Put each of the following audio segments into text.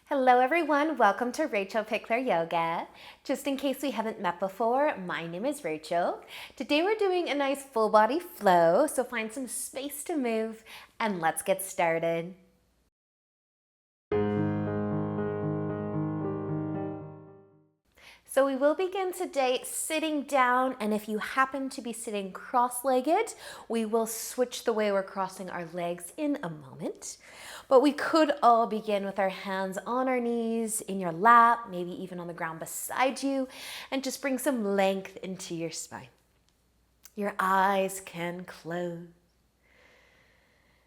Hello everyone, welcome to Rachel Pichler Yoga. Just in case we haven't met before, my name is Rachel. Today we're doing a nice full body flow, so find some space to move and let's get started. So we will begin today sitting down, and if you happen to be sitting cross-legged, we will switch the way we're crossing our legs in a moment. But we could all begin with our hands on our knees, in your lap, maybe even on the ground beside you, and just bring some length into your spine. Your eyes can close.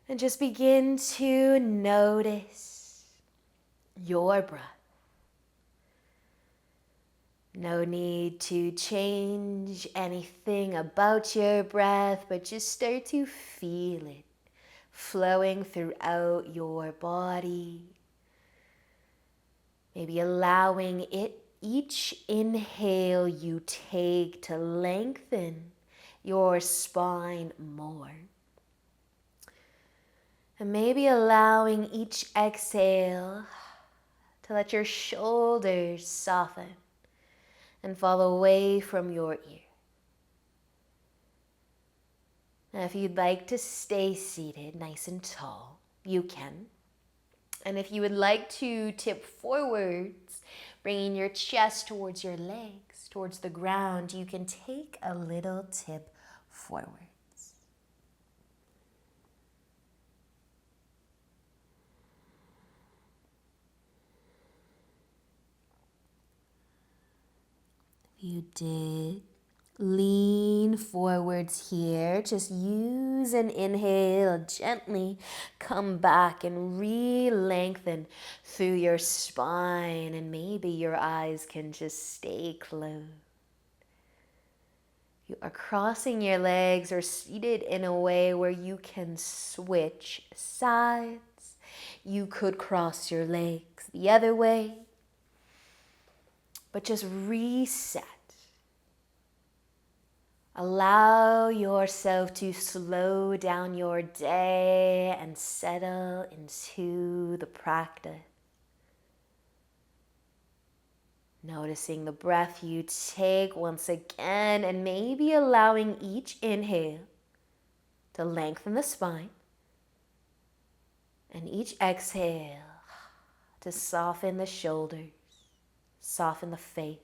And just begin to notice your breath. No need to change anything about your breath, but just start to feel it flowing throughout your body. Maybe allowing it, each inhale you take, to lengthen your spine more. And maybe allowing each exhale to let your shoulders soften and fall away from your ear. Now, if you'd like to stay seated nice and tall, you can. And if you would like to tip forwards, bringing your chest towards your legs, towards the ground, you can take a little tip forwards. You did lean forwards here. Just use an inhale, gently come back and re-lengthen through your spine, and maybe your eyes can just stay closed. You are crossing your legs or seated in a way where you can switch sides. You could cross your legs the other way, but just reset. Allow yourself to slow down your day and settle into the practice. Noticing the breath you take once again, and maybe allowing each inhale to lengthen the spine, and each exhale to soften the shoulders, soften the face.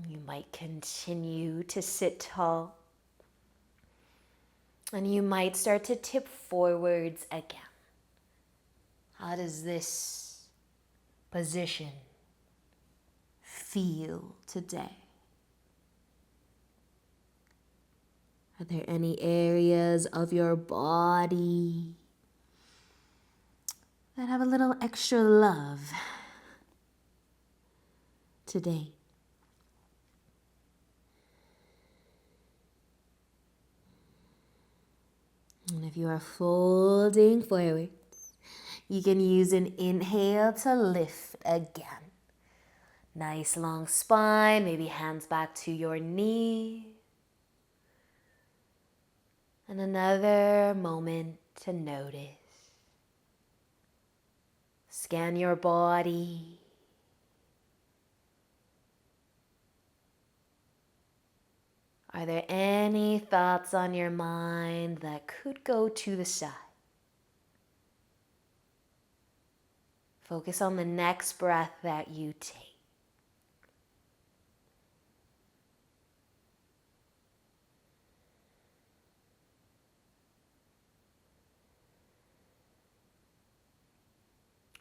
You might continue to sit tall, and you might start to tip forwards again. How does this position feel today? Are there any areas of your body that have a little extra love today? And if you are folding forwards, you can use an inhale to lift again. Nice long spine, maybe hands back to your knee. And another moment to notice. Scan your body. Are there any thoughts on your mind that could go to the side? Focus on the next breath that you take.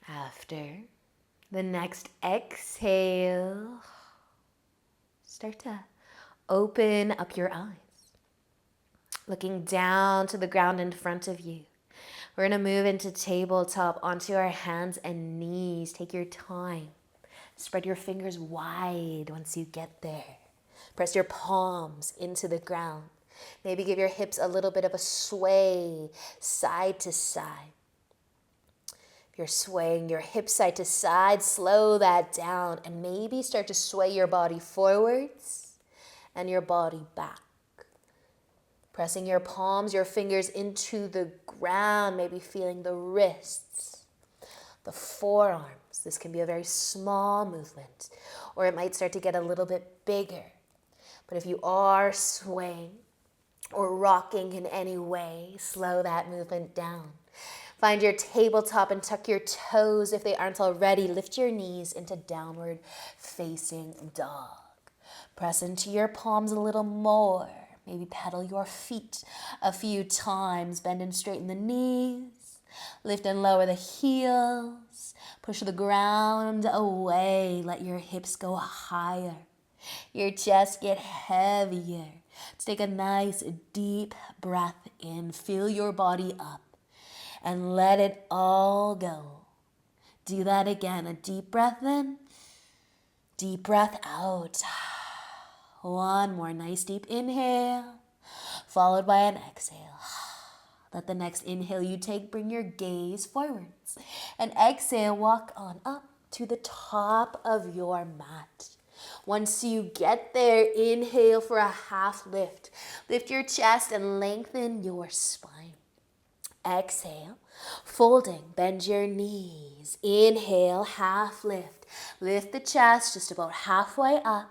After the next exhale, start to open up your eyes, looking down to the ground in front of you. We're going to move into tabletop onto our hands and knees. Take your time. Spread your fingers wide once you get there. Press your palms into the ground. Maybe give your hips a little bit of a sway side to side. If you're swaying your hips side to side, slow that down and maybe start to sway your body forwards and your body back. Pressing your palms, your fingers into the ground, maybe feeling the wrists, the forearms. This can be a very small movement, or it might start to get a little bit bigger. But if you are swaying or rocking in any way, slow that movement down. Find your tabletop and tuck your toes if they aren't already. Lift your knees into downward facing dog. Press into your palms a little more. Maybe pedal your feet a few times. Bend and straighten the knees. Lift and lower the heels. Push the ground away. Let your hips go higher. Your chest get heavier. Let's take a nice deep breath in. Fill your body up and let it all go. Do that again. A deep breath in, deep breath out. One more nice deep inhale, followed by an exhale. Let the next inhale you take bring your gaze forwards. And exhale, walk on up to the top of your mat. Once you get there, inhale for a half lift. Lift your chest and lengthen your spine. Exhale, folding, bend your knees. Inhale, half lift. Lift the chest just about halfway up.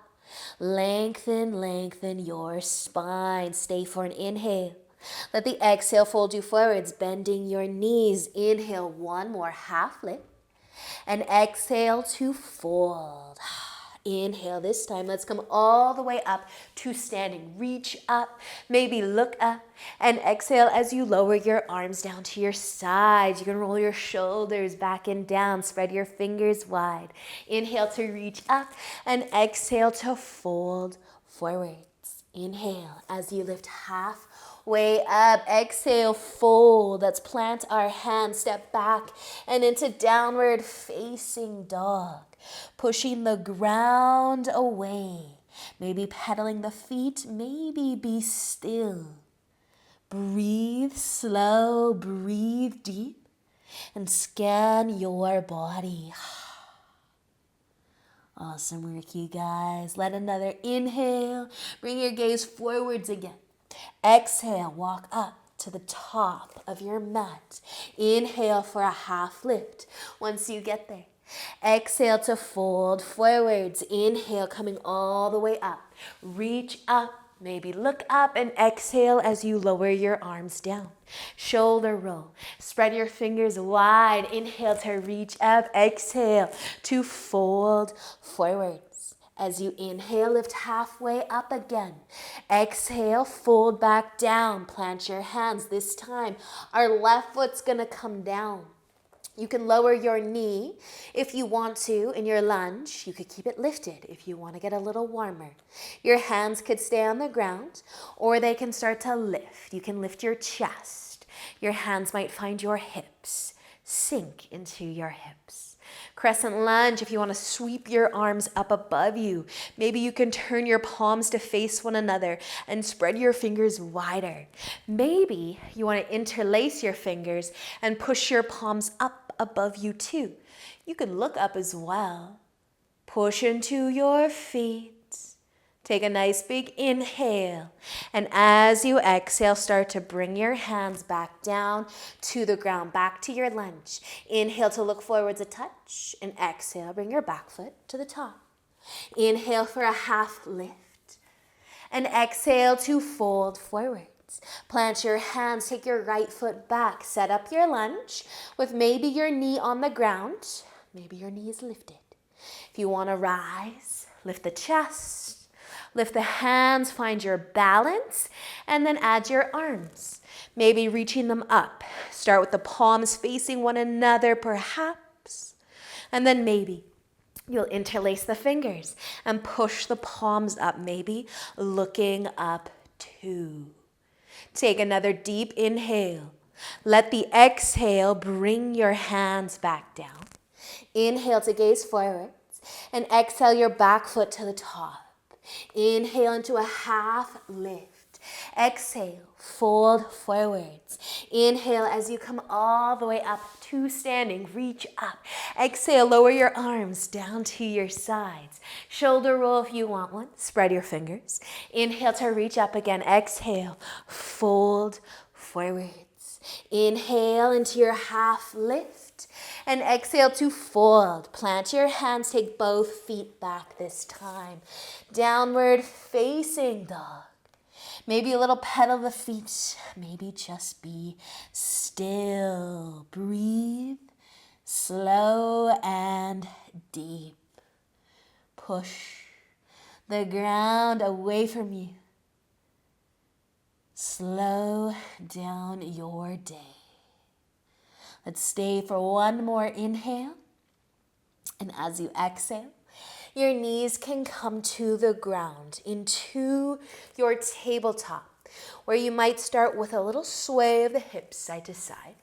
Lengthen your spine. Stay for an inhale. Let the exhale fold you forwards, bending your knees. Inhale, one more half lift. And exhale to fold. Inhale this time. Let's come all the way up to standing. Reach up, maybe look up, and exhale as you lower your arms down to your sides. You can roll your shoulders back and down. Spread your fingers wide. Inhale to reach up, and exhale to fold forwards. Inhale as you lift halfway up. Exhale, fold. Let's plant our hands, step back, and into downward facing dog. Pushing the ground away. Maybe pedaling the feet. Maybe be still. Breathe slow. Breathe deep. And scan your body. Awesome work, you guys. Let another inhale. Bring your gaze forwards again. Exhale. Walk up to the top of your mat. Inhale for a half lift. Once you get there, exhale to fold forwards. Inhale, coming all the way up. Reach up, maybe look up, and exhale as you lower your arms down. Shoulder roll. Spread your fingers wide. Inhale to reach up. Exhale to fold forwards. As you inhale, lift halfway up again. Exhale, fold back down. Plant your hands. This time, our left foot's gonna come down. You can lower your knee if you want to in your lunge. You could keep it lifted if you want to get a little warmer. Your hands could stay on the ground, or they can start to lift. You can lift your chest. Your hands might find your hips. Sink into your hips. Crescent lunge if you want to sweep your arms up above you. Maybe you can turn your palms to face one another and spread your fingers wider. Maybe you want to interlace your fingers and push your palms up above you too. You can look up as well. Push into your feet. Take a nice big inhale. And as you exhale, start to bring your hands back down to the ground, back to your lunge. Inhale to look forwards a touch. And exhale, bring your back foot to the top. Inhale for a half lift. And exhale to fold forwards. Plant your hands, take your right foot back. Set up your lunge with maybe your knee on the ground. Maybe your knee is lifted. If you want to rise, lift the chest. Lift the hands, find your balance, and then add your arms. Maybe reaching them up. Start with the palms facing one another, perhaps. And then maybe you'll interlace the fingers and push the palms up, maybe looking up too. Take another deep inhale. Let the exhale bring your hands back down. Inhale to gaze forwards, and exhale your back foot to the top. Inhale into a half lift. Exhale, fold forwards. Inhale as you come all the way up to standing, reach up. Exhale, lower your arms down to your sides. Shoulder roll if you want one, spread your fingers. Inhale to reach up again. Exhale, fold forwards. Inhale into your half lift. And exhale to fold. Plant your hands, take both feet back this time. Downward facing dog. Maybe a little pedal the feet. Maybe just be still. Breathe slow and deep. Push the ground away from you. Slow down your day. Let's stay for one more inhale. And as you exhale, your knees can come to the ground into your tabletop, where you might start with a little sway of the hips side to side.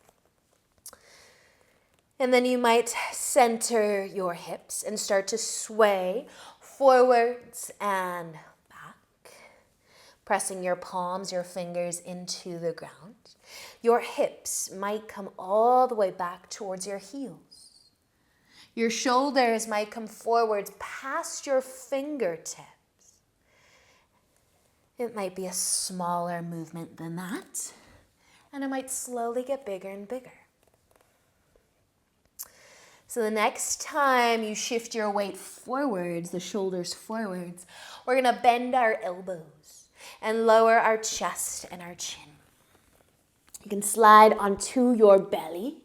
And then you might center your hips and start to sway forwards and back, pressing your palms, your fingers into the ground. Your hips might come all the way back towards your heels. Your shoulders might come forwards past your fingertips. It might be a smaller movement than that, and it might slowly get bigger and bigger. So the next time you shift your weight forwards, the shoulders forwards, we're gonna bend our elbows and lower our chest and our chin. You can slide onto your belly.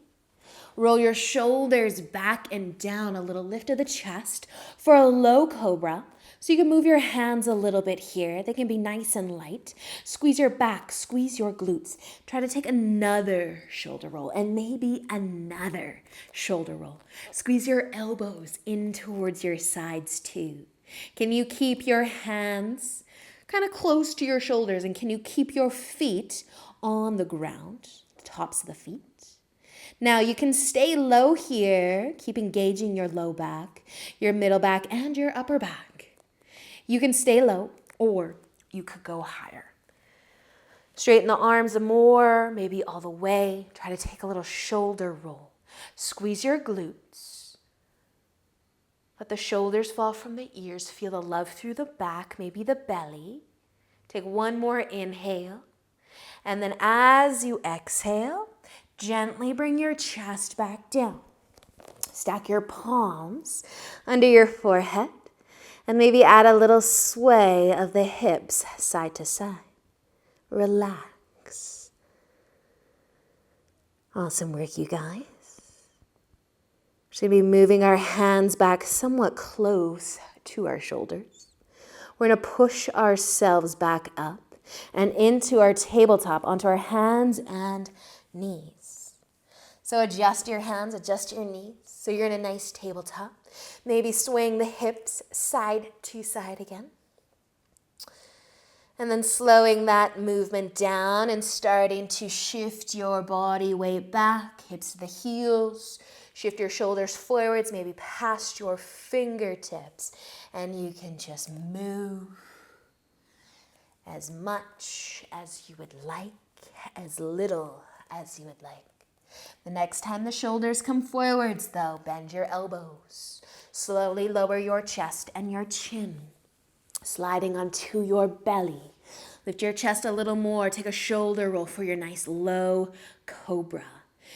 Roll your shoulders back and down, a little lift of the chest for a low cobra. So you can move your hands a little bit here. They can be nice and light. Squeeze your back, squeeze your glutes. Try to take another shoulder roll and maybe another shoulder roll. Squeeze your elbows in towards your sides too. Can you keep your hands kind of close to your shoulders, and can you keep your feet on the ground, the tops of the feet? Now you can stay low here, keep engaging your low back, your middle back, and your upper back. You can stay low, or you could go higher. Straighten the arms more, maybe all the way. Try to take a little shoulder roll. Squeeze your glutes. Let the shoulders fall from the ears. Feel the love through the back, maybe the belly. Take one more inhale. And then as you exhale, gently bring your chest back down. Stack your palms under your forehead and maybe add a little sway of the hips side to side. Relax. Awesome work, you guys. We're going to be moving our hands back somewhat close to our shoulders. We're going to push ourselves back up and into our tabletop, onto our hands and knees. So adjust your hands, adjust your knees. So you're in a nice tabletop. Maybe swaying the hips side to side again. And then slowing that movement down and starting to shift your body weight back, hips to the heels. Shift your shoulders forwards, maybe past your fingertips. And you can just move as much as you would like, as little as you would like. The next time the shoulders come forwards, though, bend your elbows. Slowly lower your chest and your chin, sliding onto your belly. Lift your chest a little more. Take a shoulder roll for your nice low cobra.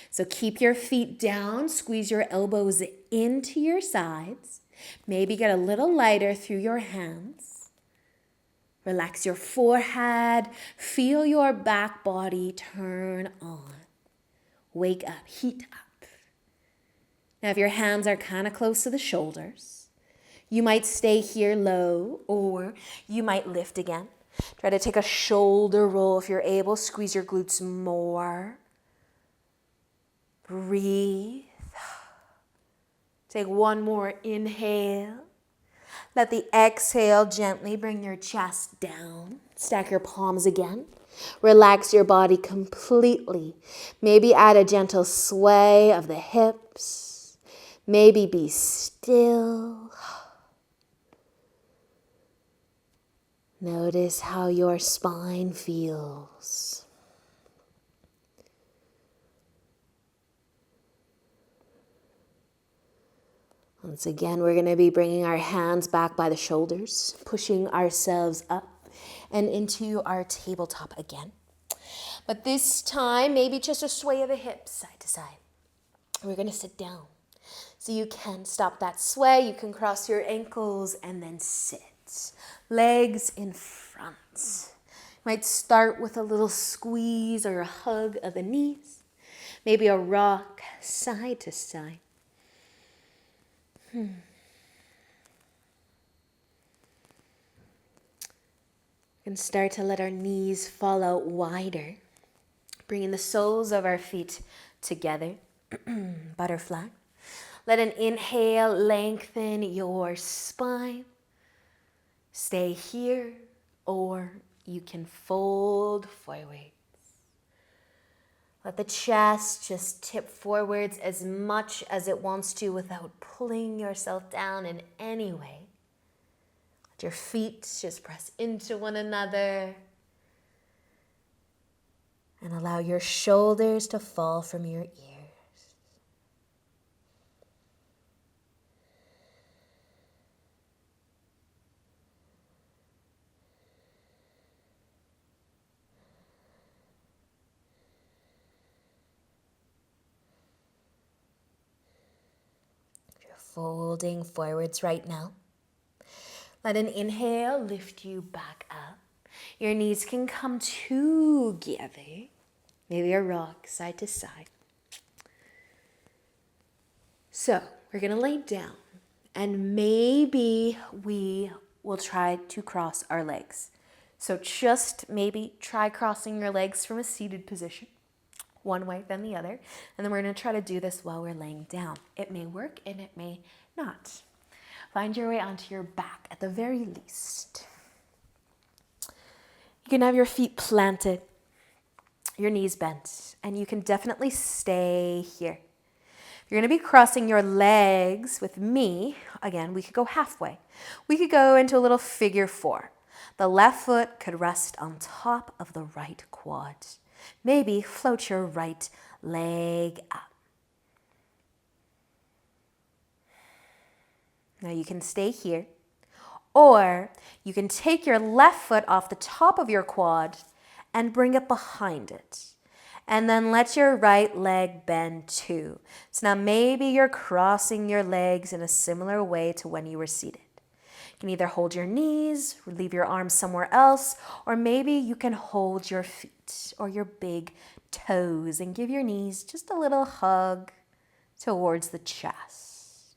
So keep your feet down. Squeeze your elbows into your sides. Maybe get a little lighter through your hands. Relax your forehead. Feel your back body turn on. Wake up, heat up. Now if your hands are kind of close to the shoulders, you might stay here low, or you might lift again. Try to take a shoulder roll if you're able. Squeeze your glutes more. Breathe. Take one more inhale. Let the exhale gently bring your chest down. Stack your palms again. Relax your body completely. Maybe add a gentle sway of the hips. Maybe be still. Notice how your spine feels. Once again, we're going to be bringing our hands back by the shoulders, pushing ourselves up and into our tabletop again. But this time, maybe just a sway of the hips side to side. We're going to sit down. So you can stop that sway, you can cross your ankles and then sit. Legs in front. You might start with a little squeeze or a hug of the knees. Maybe a rock side to side. We can start to let our knees fall out wider, bringing the soles of our feet together. Butterfly. Let an inhale lengthen your spine. Stay here, or you can fold forward. Let the chest just tip forwards as much as it wants to without pulling yourself down in any way. Let your feet just press into one another. And allow your shoulders to fall from your ears. Folding forwards right now. Let an inhale lift you back up. Your knees can come together. Maybe a rock side to side. So we're going to lay down and maybe we will try to cross our legs. So just maybe try crossing your legs from a seated position. One way, then the other. And then we're going to try to do this while we're laying down. It may work and it may not. Find your way onto your back at the very least. You can have your feet planted, your knees bent, and you can definitely stay here. If you're going to be crossing your legs with me, again, we could go halfway. We could go into a little figure 4. The left foot could rest on top of the right quad. Maybe float your right leg up. Now you can stay here, or you can take your left foot off the top of your quad and bring it behind it. And then let your right leg bend too. So now maybe you're crossing your legs in a similar way to when you were seated. You can either hold your knees, leave your arms somewhere else, or maybe you can hold your feet or your big toes and give your knees just a little hug towards the chest.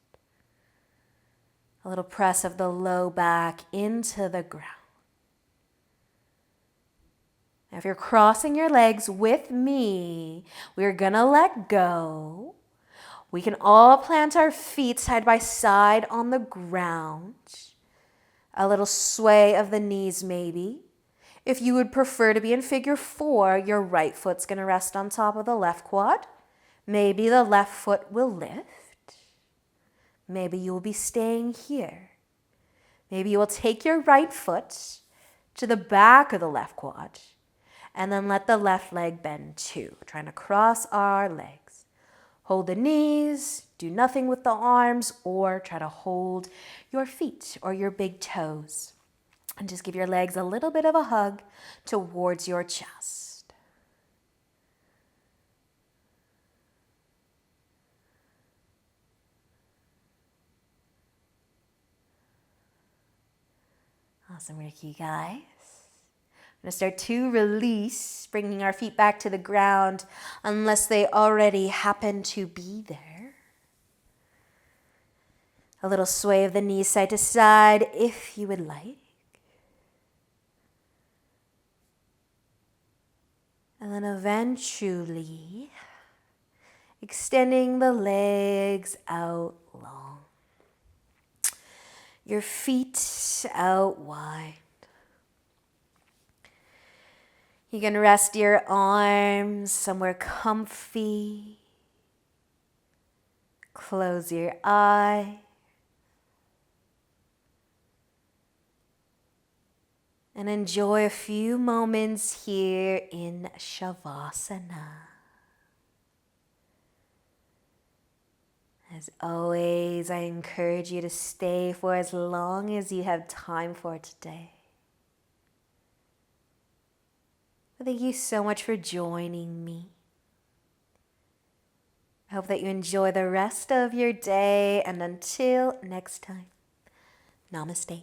A little press of the low back into the ground. Now if you're crossing your legs with me, we're gonna let go. We can all plant our feet side by side on the ground. A little sway of the knees maybe. If you would prefer to be in figure 4, your right foot's going to rest on top of the left quad. Maybe the left foot will lift. Maybe you will be staying here. Maybe you will take your right foot to the back of the left quad and then let the left leg bend too, trying to cross our legs. Hold the knees, do nothing with the arms, or try to hold your feet or your big toes. And just give your legs a little bit of a hug towards your chest. Awesome work, you guys. I'm going to start to release, bringing our feet back to the ground unless they already happen to be there. A little sway of the knees side to side if you would like. And then eventually extending the legs out long. Your feet out wide. You can rest your arms somewhere comfy. Close your eyes. and enjoy a few moments here in Shavasana. As always, I encourage you to stay for as long as you have time for today. Thank you so much for joining me. I hope that you enjoy the rest of your day, and until next time, namaste.